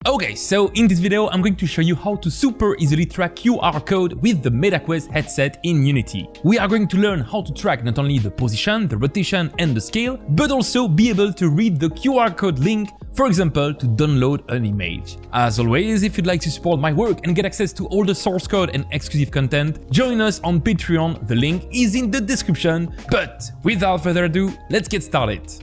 Okay, so in this video I'm going to show you how to super easily track QR code with the MetaQuest headset in Unity. We are going to learn how to track not only the position, the rotation and the scale, but also be able to read the QR code link, for example, to download an image. As always, if you'd like to support my work and get access to all the source code and exclusive content, join us on Patreon, the link is in the description. But without further ado, let's get started.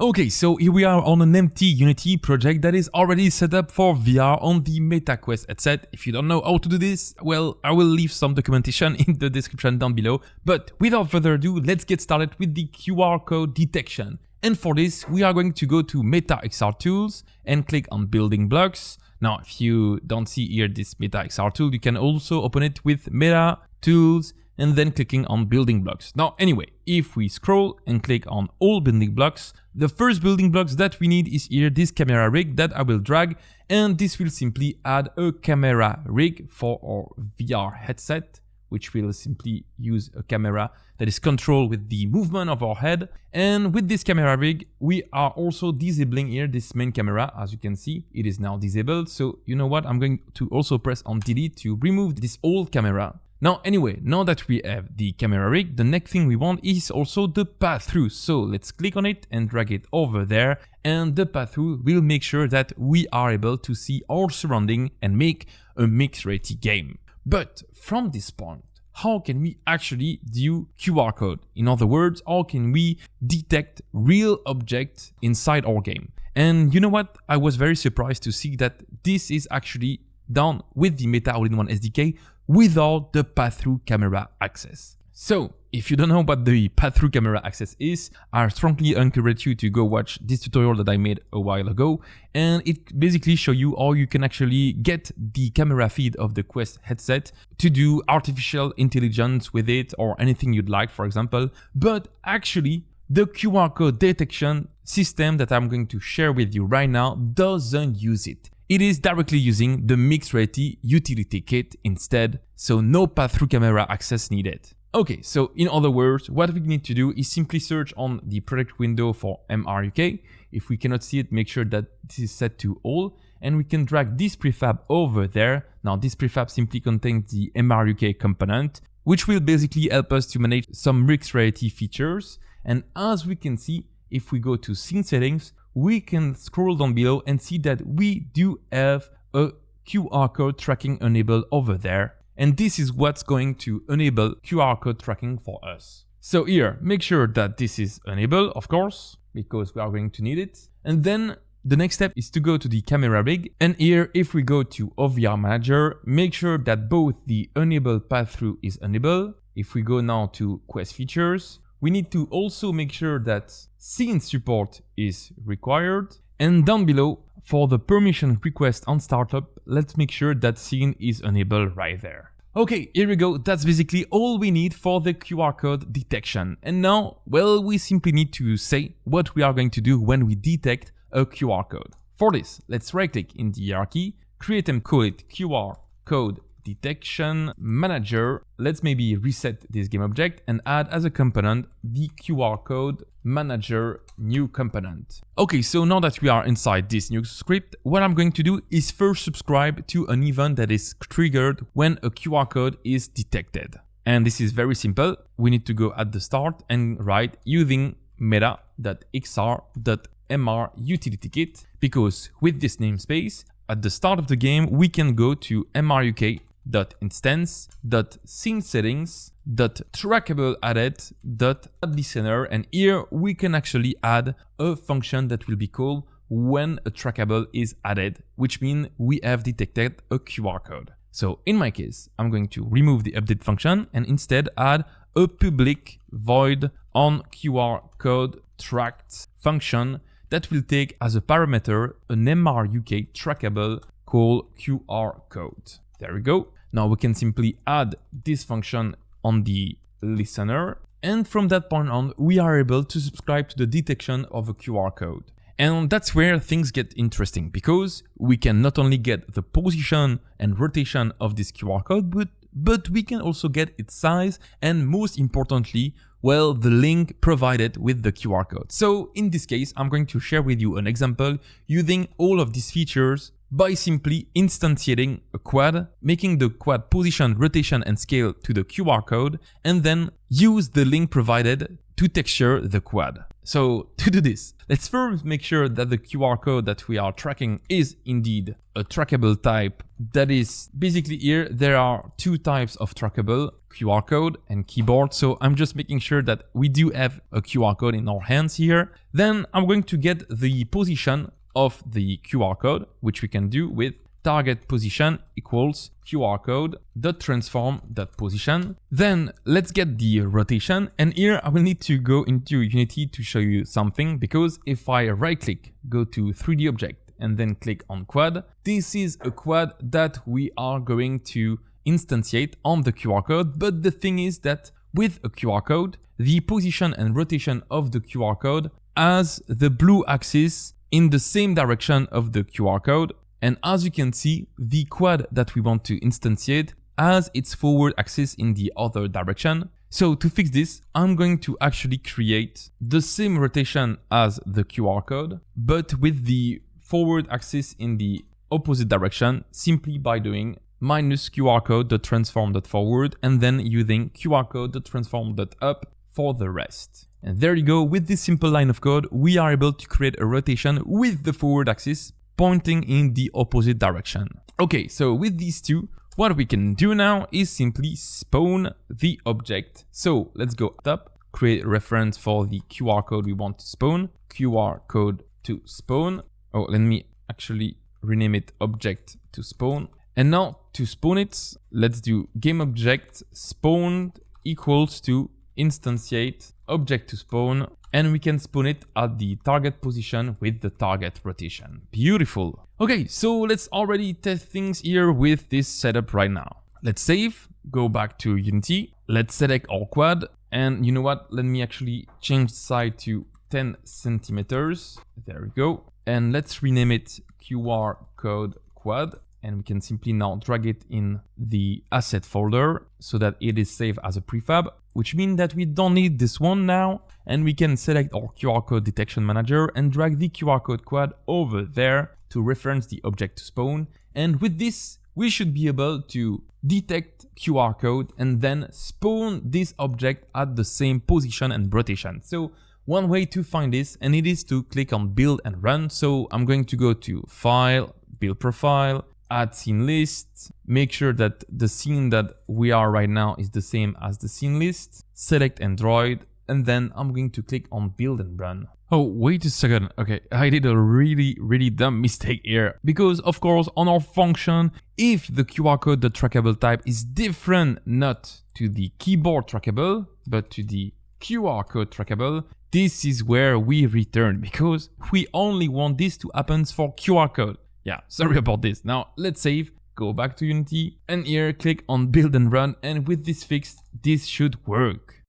Okay, so here we are on an empty Unity project that is already set up for VR on the MetaQuest headset. If you don't know how to do this, well, I will leave some documentation in the description down below. But without further ado, let's get started with the QR code detection. And for this, we are going to go to Meta XR Tools and click on Building Blocks. Now, if you don't see here this Meta XR tool, you can also open it with Meta Tools and then clicking on Building Blocks. Now, anyway, if we scroll and click on all building blocks, the first building blocks that we need is here this camera rig that I will drag, and this will simply add a camera rig for our VR headset, which will simply use a camera that is controlled with the movement of our head. And with this camera rig, we are also disabling here this main camera. As you can see, it is now disabled. So you know what? I'm going to also press on delete to remove this old camera. Now, anyway, now that we have the camera rig, the next thing we want is also the path-through. So let's click on it and drag it over there. And the path-through will make sure that we are able to see our surrounding and make a mixed reality game. But from this point, how can we actually do QR code? In other words, how can we detect real objects inside our game? And you know what? I was very surprised to see that this is actually done with the Meta All-in-One SDK without the path-through camera access. So, if you don't know what the path-through camera access is, I strongly encourage you to go watch this tutorial that I made a while ago, and it basically shows you how you can actually get the camera feed of the Quest headset to do artificial intelligence with it or anything you'd like, for example. But actually, the QR code detection system that I'm going to share with you right now doesn't use it. It is directly using the Mixed Reality Utility Kit instead, so no path-through camera access needed. Okay, so in other words, what we need to do is simply search on the project window for MRUK. If we cannot see it, make sure that this is set to all, and we can drag this prefab over there. Now, this prefab simply contains the MRUK component, which will basically help us to manage some mixed reality features. And as we can see, if we go to Scene Settings, we can scroll down below and see that we do have a QR code tracking enabled over there. And this is what's going to enable QR code tracking for us. So here, make sure that this is enabled, of course, because we are going to need it. And then the next step is to go to the camera rig. And here, if we go to OVR Manager, make sure that both the enable path-through is enabled. If we go now to Quest Features, we need to also make sure that scene support is required. And down below, for the permission request on startup, let's make sure that scene is enabled right there. Okay, here we go. That's basically all we need for the QR code detection. And now, well, we simply need to say what we are going to do when we detect a QR code. For this, let's right-click in the hierarchy, create and call it QR code detection manager. Let's maybe reset this game object and add as a component the QR code manager new component. Okay, so now that we are inside this new script, what I'm going to do is first subscribe to an event that is triggered when a QR code is detected. And this is very simple. We need to go at the start and write using meta.xr.mrutilitykit, because with this namespace, at the start of the game, we can go to mruk.instance.scenesettings.trackableAdded.addListener, and here we can actually add a function that will be called when a trackable is added, which means we have detected a QR code. So in my case, I'm going to remove the update function and instead add a public void on QR code tracked function that will take as a parameter an MRUK trackable called QR code. There we go. Now we can simply add this function on the listener. And from that point on, we are able to subscribe to the detection of a QR code. And that's where things get interesting, because we can not only get the position and rotation of this QR code, but we can also get its size and, most importantly, well, the link provided with the QR code. So in this case, I'm going to share with you an example using all of these features by simply instantiating a quad, making the quad position, rotation, and scale to the QR code, and then use the link provided to texture the quad. So to do this, let's first make sure that the QR code that we are tracking is indeed a trackable type. That is basically here, there are two types of trackable, QR code and keyboard. So I'm just making sure that we do have a QR code in our hands here. Then I'm going to get the position of the QR code, which we can do with target position equals QR code dot transform dot position. Then let's get the rotation, and here I will need to go into Unity to show you something, because if I right click, go to 3D object and then click on quad, this is a quad that we are going to instantiate on the QR code. But the thing is that with a QR code, the position and rotation of the QR code has the blue axis in the same direction of the QR code. And as you can see, the quad that we want to instantiate has its forward axis in the other direction. So to fix this, I'm going to actually create the same rotation as the QR code, but with the forward axis in the opposite direction, simply by doing minus QR code.transform.forward and then using QR code.transform.up for the rest. And there you go, with this simple line of code, we are able to create a rotation with the forward axis pointing in the opposite direction. Okay, so with these two, what we can do now is simply spawn the object. So let's go up, create a reference for the QR code we want to spawn, QR code to spawn. Oh, let me actually rename it object to spawn. And now to spawn it, let's do game object spawned equals to instantiate object to spawn, and we can spawn it at the target position with the target rotation. Beautiful. Okay, so let's already test things here with this setup right now. Let's save, go back to Unity, let's select our quad, and you know what, let me actually change the size to 10 centimeters. There we go. And let's rename it QR code quad. And we can simply now drag it in the asset folder so that it is saved as a prefab, which means that we don't need this one now. And we can select our QR code detection manager and drag the QR code quad over there to reference the object to spawn. And with this, we should be able to detect QR code and then spawn this object at the same position and rotation. So one way to find this, and it is to click on build and run. So I'm going to go to file, build profile, add scene list, make sure that the scene that we are right now is the same as the scene list, select Android, and then I'm going to click on build and run. Oh, wait a second. Okay, I did a really dumb mistake here. Because of course, on our function, if the QR code, the trackable type is different, not to the keyboard trackable, but to the QR code trackable, this is where we return, because we only want this to happen for QR code. Yeah, sorry about this. Now let's save, go back to Unity, and here click on build and run, and with this fixed, this should work.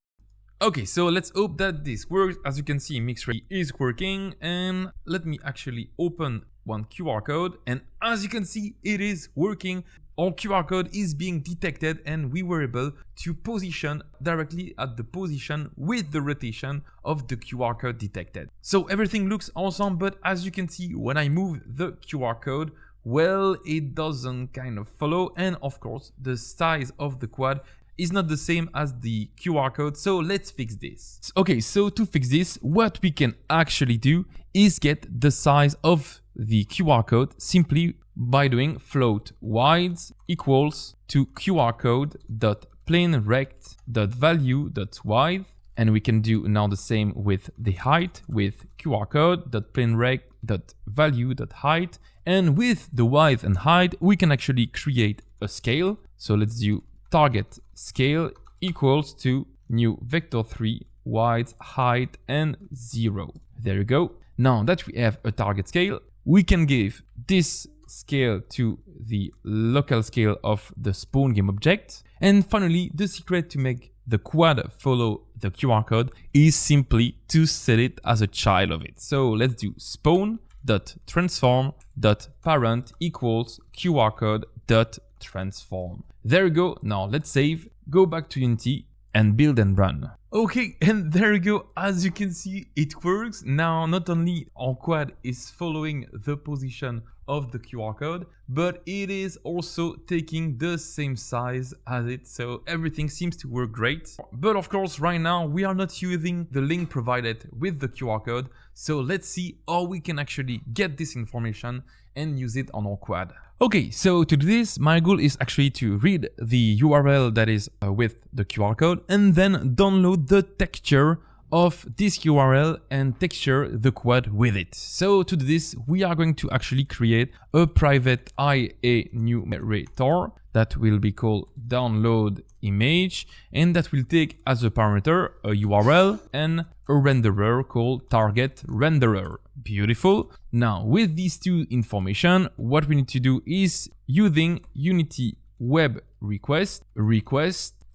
Okay, so let's hope that this works. As you can see, Mixray is working, and let me actually open one QR code, and as you can see, it is working. Our QR code is being detected, and we were able to position directly at the position with the rotation of the QR code detected. So everything looks awesome, but as you can see, when I move the QR code, well, it doesn't kind of follow, and of course, the size of the quad is not the same as the QR code, so let's fix this. Okay, so to fix this, what we can actually do is get the size of the QR code simply by doing float wides equals to QR code dot plain rect dot value dot wide, and we can do now the same with the height with QR code dot plain rect dot value dot height, and with the width and height we can actually create a scale. So let's do target scale equals to new vector3 width height and 0. There you go. Now that we have a target scale, we can give this scale to the local scale of the spawn game object. And finally, the secret to make the quad follow the QR code is simply to set it as a child of it. So let's do spawn.transform.parent equals QR code.transform. There you go. Now let's save, go back to Unity and build and run. Okay, and there you go. As you can see, it works. Now, not only our quad is following the position of the QR code, but it is also taking the same size as it, so everything seems to work great. But of course, right now we are not using the link provided with the QR code, so let's see how we can actually get this information and use it on our quad. Okay, so to do this, my goal is actually to read the URL that is with the QR code and then download the texture of this URL and texture the quad with it. So to do this, we are going to actually create a private IA numerator that will be called download image, and that will take as a parameter a URL and a renderer called target renderer. Beautiful. Now with these two information, what we need to do is using Unity web request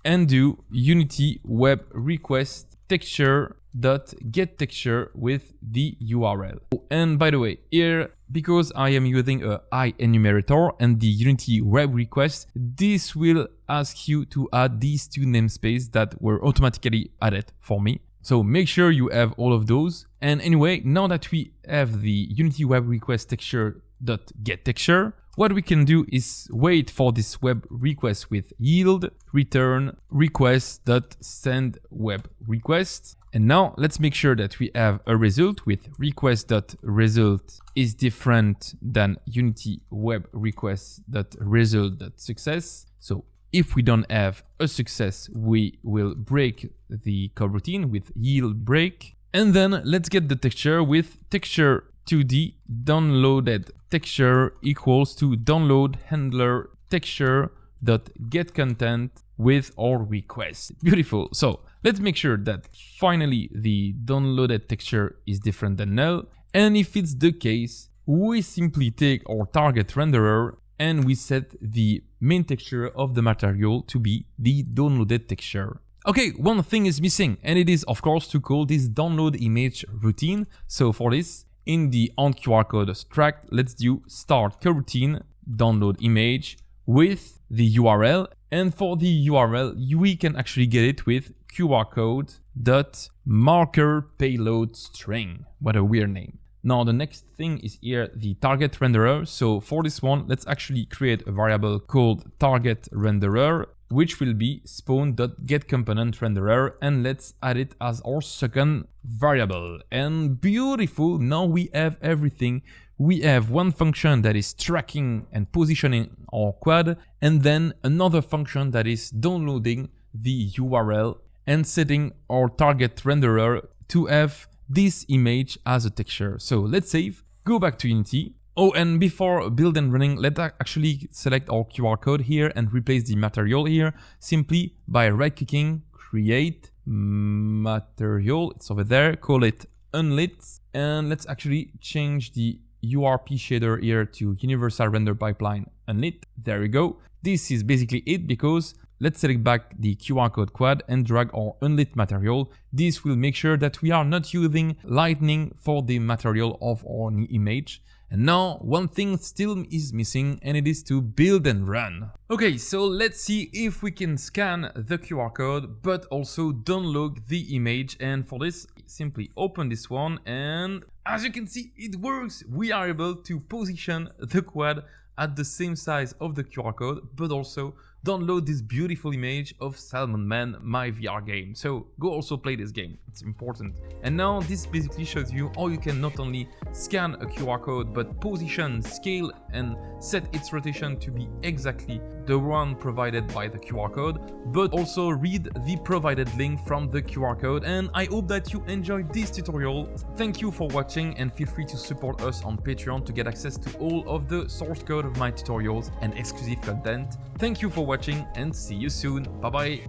and do Unity web request texture.getTexture with the URL. And by the way, here, because I am using a I enumerator and the Unity web request, this will ask you to add these two namespaces that were automatically added for me. So make sure you have all of those. And anyway, now that we have the Unity web request texture.getTexture, what we can do is wait for this web request with yield return request.send web request. And now let's make sure that we have a result with request.result is different than Unity web request.result.success. So if we don't have a success, we will break the coroutine with yield break. And then let's get the texture with texture 2D downloaded texture equals to download handler texture dot get content with our request. Beautiful. So let's make sure that finally the downloaded texture is different than null. And if it's the case, we simply take our target renderer and we set the main texture of the material to be the downloaded texture. Okay, one thing is missing, and it is of course to call this download image routine. So for this, in the onQRCode struct, let's do start coroutine download image with the URL. And for the URL, we can actually get it with QRCode.marker payload string. What a weird name. Now the next thing is here the target renderer. So for this one, let's actually create a variable called target renderer, which will be spawn.getComponentRenderer, and let's add it as our second variable. And beautiful, now we have everything. We have one function that is tracking and positioning our quad, and then another function that is downloading the URL and setting our target renderer to have this image as a texture. So let's save, go back to Unity. Oh, and before build and running, let's actually select our QR code here and replace the material here simply by right-clicking, create material. It's over there, call it unlit, and let's actually change the URP shader here to Universal Render Pipeline unlit. There we go. This is basically it, because let's select back the QR code quad and drag our unlit material. This will make sure that we are not using lightning for the material of our image. And now one thing still is missing, and it is to build and run. Okay, so let's see if we can scan the QR code but also download the image. And for this, simply open this one, and as you can see, it works. We are able to position the quad at the same size of the QR code, but also download this beautiful image of Salmon Man, my VR game. So go also play this game, it's important. And now this basically shows you how you can not only scan a QR code, but position, scale, and set its rotation to be exactly the one provided by the QR code, but also read the provided link from the QR code. And I hope that you enjoyed this tutorial. Thank you for watching, and feel free to support us on Patreon to get access to all of the source code of my tutorials and exclusive content. Thank you for watching, and see you soon. Bye bye.